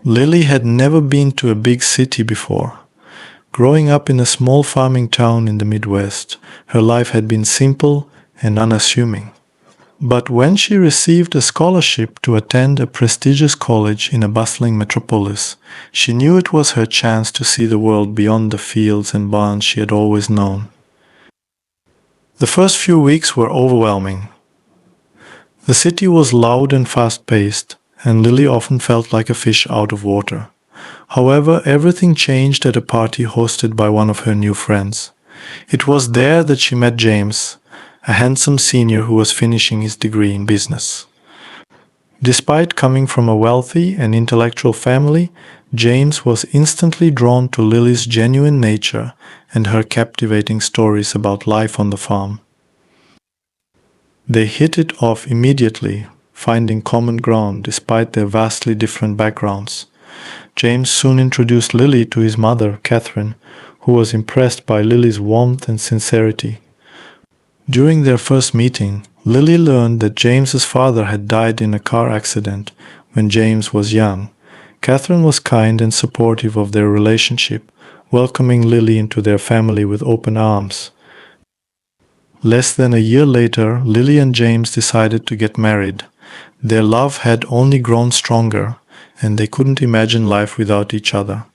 Lily had never been to a big city before. Growing up in a small farming town in the Midwest, her life had been simple and unassuming. But when she received a scholarship to attend a prestigious college in a bustling metropolis, she knew it was her chance to see the world beyond the fields and barns she had always known. The first few weeks were overwhelming. The city was loud and fast-paced, and Lily often felt like a fish out of water. However, everything changed at a party hosted by one of her new friends. It was there that she met James, a handsome senior who was finishing his degree in business. Despite coming from a wealthy and intellectual family, James was instantly drawn to Lily's genuine nature and her captivating stories about life on the farm. They hit it off immediately, finding common ground despite their vastly different backgrounds. James soon introduced Lily to his mother, Catherine, who was impressed by Lily's warmth and sincerity. During their first meeting, Lily learned that James's father had died in a car accident when James was young. Catherine was kind and supportive of their relationship, welcoming Lily into their family with open arms. Less than a year later, Lily and James decided to get married. Their love had only grown stronger, and they couldn't imagine life without each other.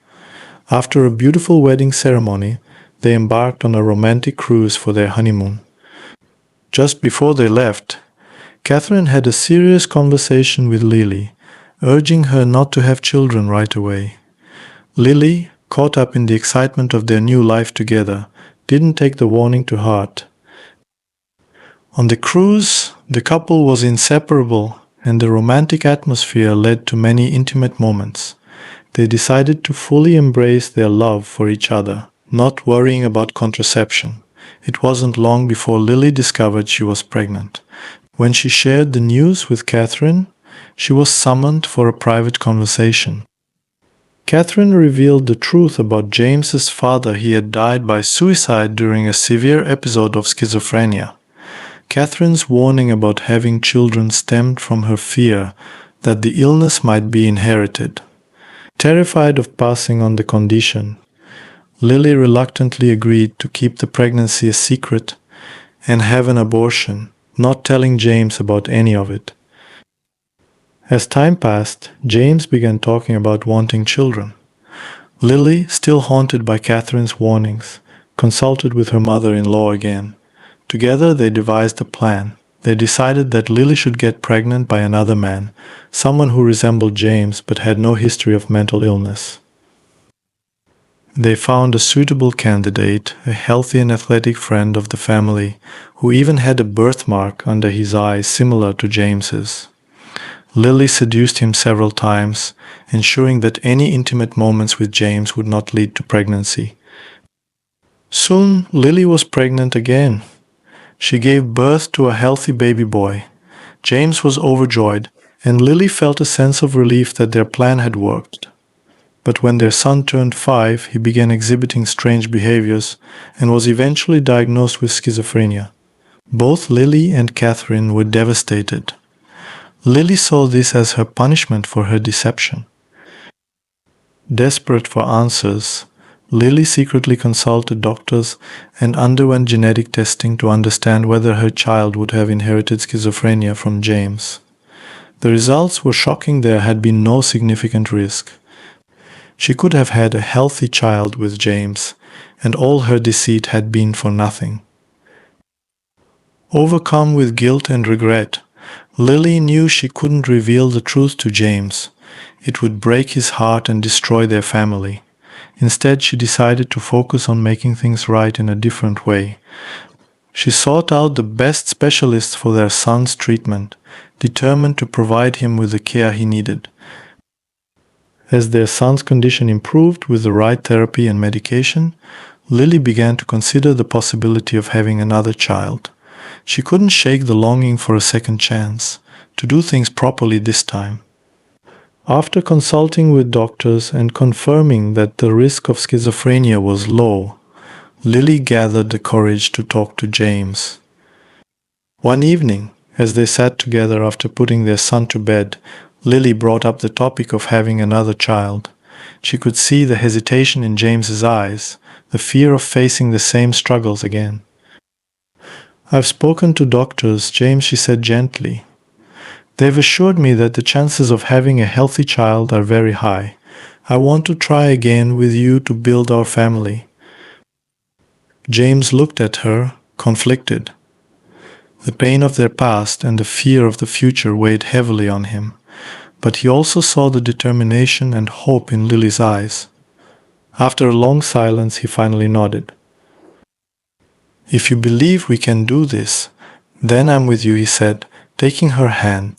After a beautiful wedding ceremony, they embarked on a romantic cruise for their honeymoon. Just before they left, Catherine had a serious conversation with Lily, urging her not to have children right away. Lily, caught up in the excitement of their new life together, didn't take the warning to heart. On the cruise, the couple was inseparable, and the romantic atmosphere led to many intimate moments. They decided to fully embrace their love for each other, not worrying about contraception. It wasn't long before Lily discovered she was pregnant. When she shared the news with Catherine, she was summoned for a private conversation. Catherine revealed the truth about James's father. He had died by suicide during a severe episode of schizophrenia. Catherine's warning about having children stemmed from her fear that the illness might be inherited. Terrified of passing on the condition, Lily reluctantly agreed to keep the pregnancy a secret and have an abortion, not telling James about any of it. As time passed, James began talking about wanting children. Lily, still haunted by Catherine's warnings, consulted with her mother-in-law again. Together they devised a plan. They decided that Lily should get pregnant by another man, someone who resembled James but had no history of mental illness. They found a suitable candidate, a healthy and athletic friend of the family, who even had a birthmark under his eye similar to James's. Lily seduced him several times, ensuring that any intimate moments with James would not lead to pregnancy. Soon, Lily was pregnant again. She gave birth to a healthy baby boy. James was overjoyed, and Lily felt a sense of relief that their plan had worked. But when their son turned 5, he began exhibiting strange behaviors and was eventually diagnosed with schizophrenia. Both Lily and Catherine were devastated. Lily saw this as her punishment for her deception. Desperate for answers, Lily secretly consulted doctors and underwent genetic testing to understand whether her child would have inherited schizophrenia from James. The results were shocking. There had been no significant risk. She could have had a healthy child with James, and all her deceit had been for nothing. Overcome with guilt and regret, Lily knew she couldn't reveal the truth to James. It would break his heart and destroy their family. Instead, she decided to focus on making things right in a different way. She sought out the best specialists for their son's treatment, determined to provide him with the care he needed. As their son's condition improved with the right therapy and medication, Lily began to consider the possibility of having another child. She couldn't shake the longing for a second chance, to do things properly this time. After consulting with doctors and confirming that the risk of schizophrenia was low, Lily gathered the courage to talk to James. One evening, as they sat together after putting their son to bed, Lily brought up the topic of having another child. She could see the hesitation in James's eyes, the fear of facing the same struggles again. "I've spoken to doctors, James," she said gently. "They've assured me that the chances of having a healthy child are very high. I want to try again with you to build our family." James looked at her, conflicted. The pain of their past and the fear of the future weighed heavily on him, but he also saw the determination and hope in Lily's eyes. After a long silence, he finally nodded. "If you believe we can do this, then I'm with you," he said, taking her hand.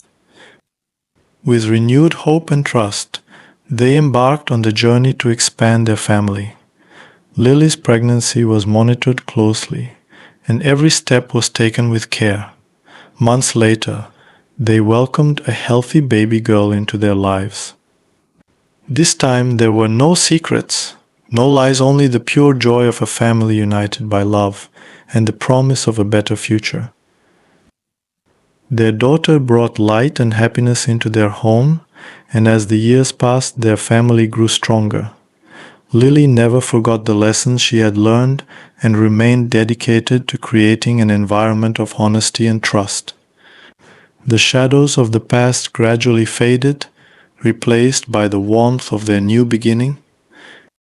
With renewed hope and trust, they embarked on the journey to expand their family. Lily's pregnancy was monitored closely, and every step was taken with care. Months later, they welcomed a healthy baby girl into their lives. This time there were no secrets, no lies, only the pure joy of a family united by love and the promise of a better future. Their daughter brought light and happiness into their home, and as the years passed, their family grew stronger. Lily never forgot the lessons she had learned and remained dedicated to creating an environment of honesty and trust. The shadows of the past gradually faded, replaced by the warmth of their new beginning.